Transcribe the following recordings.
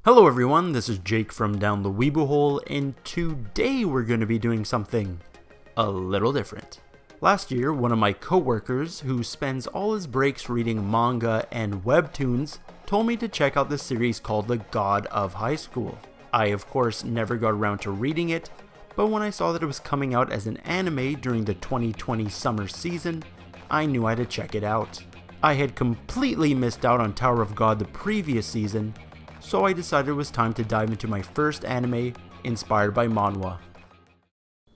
Hello everyone, this is Jake from Down the Weeble Hole, and today we're going to be doing something a little different. Last year, one of my coworkers, who spends all his breaks reading manga and webtoons, told me to check out this series called The God of High School. I of course never got around to reading it, but when I saw that it was coming out as an anime during the 2020 summer season, I knew I had to check it out. I had completely missed out on Tower of God the previous season, so I decided it was time to dive into my first anime inspired by manhwa.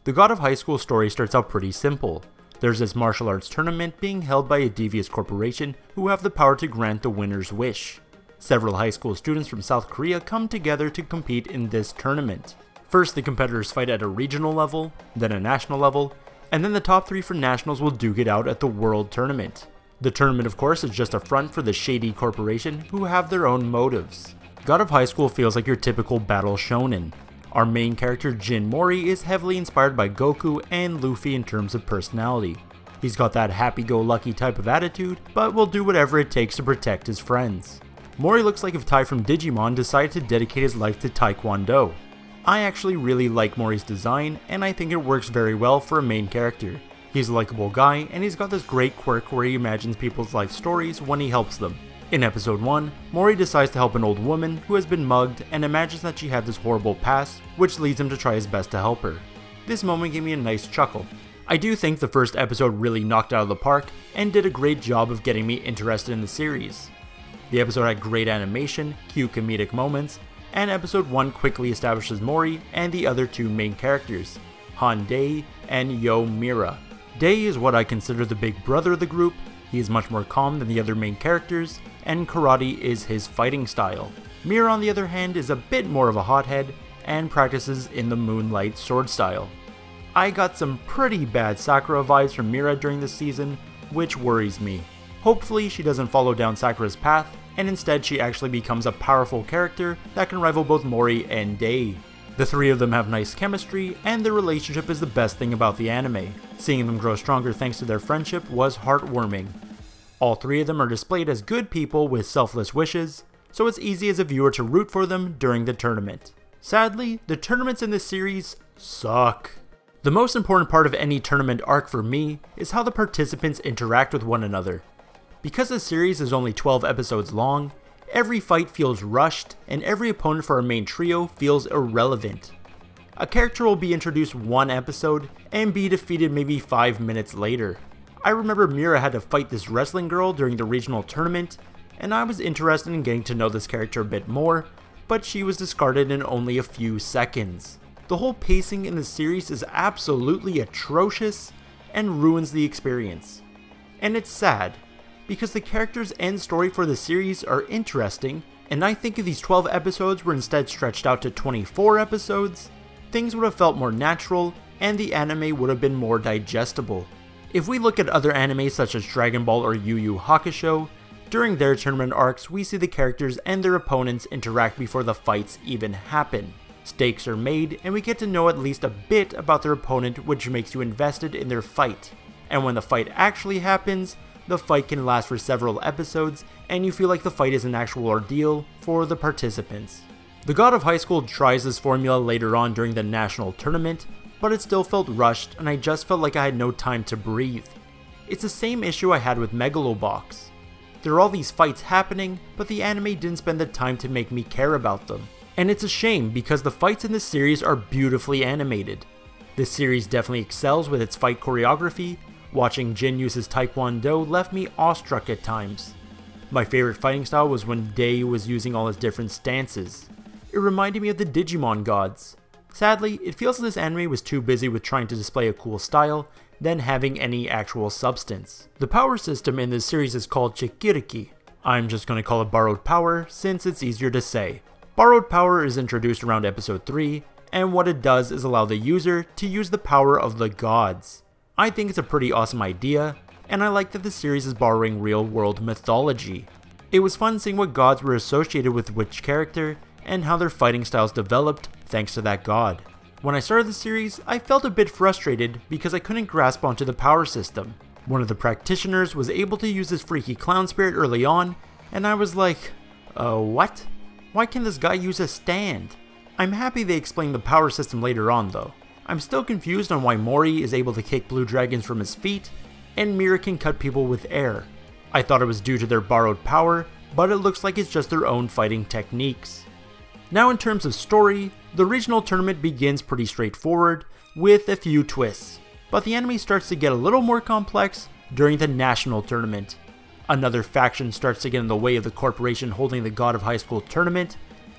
The God of High School story starts out pretty simple. There's this martial arts tournament being held by a devious corporation who have the power to grant the winner's wish. Several high school students from South Korea come together to compete in this tournament. First, the competitors fight at a regional level, then a national level, and then the top 3 for nationals will duke it out at the world tournament. The tournament, of course, is just a front for the shady corporation who have their own motives. God of High School feels like your typical battle shonen. Our main character Jin Mori is heavily inspired by Goku and Luffy in terms of personality. He's got that happy-go-lucky type of attitude, but will do whatever it takes to protect his friends. Mori looks like if Tai from Digimon decided to dedicate his life to Taekwondo. I actually really like Mori's design, and I think it works very well for a main character. He's a likable guy, and he's got this great quirk where he imagines people's life stories when he helps them. In episode 1, Mori decides to help an old woman who has been mugged and imagines that she had this horrible past, which leads him to try his best to help her. This moment gave me a nice chuckle. I do think the first episode really knocked out of the park and did a great job of getting me interested in the series. The episode had great animation, cute comedic moments, and episode 1 quickly establishes Mori and the other 2 main characters, Han Dae and Yo Mira. Dae is what I consider the big brother of the group. He is much more calm than the other main characters, and karate is his fighting style. Mira, on the other hand, is a bit more of a hothead, and practices in the Moonlight sword style. I got some pretty bad Sakura vibes from Mira during this season, which worries me. Hopefully she doesn't follow down Sakura's path, and instead she actually becomes a powerful character that can rival both Mori and Dae. The 3 of them have nice chemistry, and their relationship is the best thing about the anime. Seeing them grow stronger thanks to their friendship was heartwarming. All 3 of them are displayed as good people with selfless wishes, so it's easy as a viewer to root for them during the tournament. Sadly, the tournaments in this series suck. The most important part of any tournament arc for me is how the participants interact with one another. Because the series is only 12 episodes long, every fight feels rushed, and every opponent for our main trio feels irrelevant. A character will be introduced one episode, and be defeated maybe 5 minutes later. I remember Mira had to fight this wrestling girl during the regional tournament, and I was interested in getting to know this character a bit more, but she was discarded in only a few seconds. The whole pacing in the series is absolutely atrocious, and ruins the experience. And it's sad, because the characters and story for the series are interesting, and I think if these 12 episodes were instead stretched out to 24 episodes, things would have felt more natural, and the anime would have been more digestible. If we look at other animes such as Dragon Ball or Yu Yu Hakusho, during their tournament arcs we see the characters and their opponents interact before the fights even happen. Stakes are made, and we get to know at least a bit about their opponent, which makes you invested in their fight. And when the fight actually happens, the fight can last for several episodes, and you feel like the fight is an actual ordeal for the participants. The God of High School tries this formula later on during the national tournament, but it still felt rushed, and I just felt like I had no time to breathe. It's the same issue I had with Megalobox. There are all these fights happening, but the anime didn't spend the time to make me care about them. And it's a shame, because the fights in this series are beautifully animated. This series definitely excels with its fight choreography. Watching Jin use his Taekwondo left me awestruck at times. My favorite fighting style was when Dae was using all his different stances. It reminded me of the Digimon gods. Sadly, it feels like this anime was too busy with trying to display a cool style than having any actual substance. The power system in this series is called Chikiriki. I'm just going to call it borrowed power since it's easier to say. Borrowed power is introduced around episode 3, and what it does is allow the user to use the power of the gods. I think it's a pretty awesome idea, and I like that the series is borrowing real-world mythology. It was fun seeing what gods were associated with which character, and how their fighting styles developed thanks to that god. When I started the series, I felt a bit frustrated because I couldn't grasp onto the power system. One of the practitioners was able to use his freaky clown spirit early on, and I was like, what? Why can't this guy use a stand? I'm happy they explain the power system later on though. I'm still confused on why Mori is able to kick blue dragons from his feet, and Mira can cut people with air. I thought it was due to their borrowed power, but it looks like it's just their own fighting techniques. Now in terms of story, the regional tournament begins pretty straightforward, with a few twists, but the anime starts to get a little more complex during the national tournament. Another faction starts to get in the way of the corporation holding the God of High School tournament,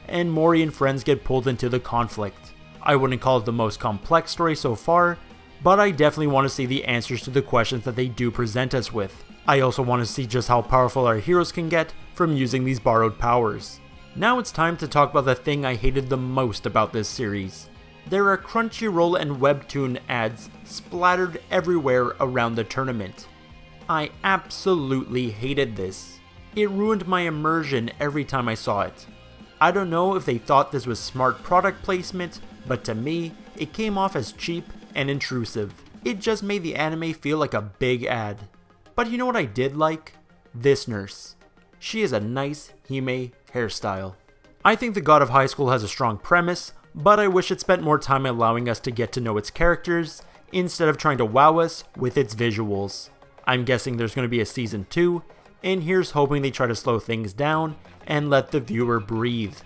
and Mori and friends get pulled into the conflict. I wouldn't call it the most complex story so far, but I definitely want to see the answers to the questions that they do present us with. I also want to see just how powerful our heroes can get from using these borrowed powers. Now it's time to talk about the thing I hated the most about this series. There are Crunchyroll and Webtoon ads splattered everywhere around the tournament. I absolutely hated this. It ruined my immersion every time I saw it. I don't know if they thought this was smart product placement, but to me, it came off as cheap and intrusive. It just made the anime feel like a big ad. But you know what I did like? This nurse. She has a nice Hime hairstyle. I think the God of High School has a strong premise, but I wish it spent more time allowing us to get to know its characters, instead of trying to wow us with its visuals. I'm guessing there's going to be a season 2, and here's hoping they try to slow things down and let the viewer breathe.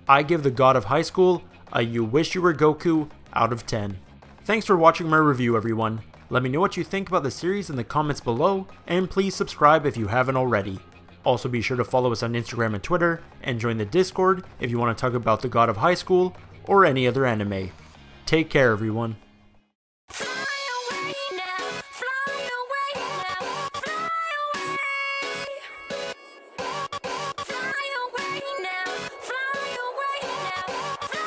I give the God of High School a you wish you were Goku out of 10. Thanks for watching my review everyone. Let me know what you think about the series in the comments below, and please subscribe if you haven't already. Also be sure to follow us on Instagram and Twitter, and join the Discord if you want to talk about the God of High School or any other anime. Take care everyone. Fly away now, fly away now, fly away now.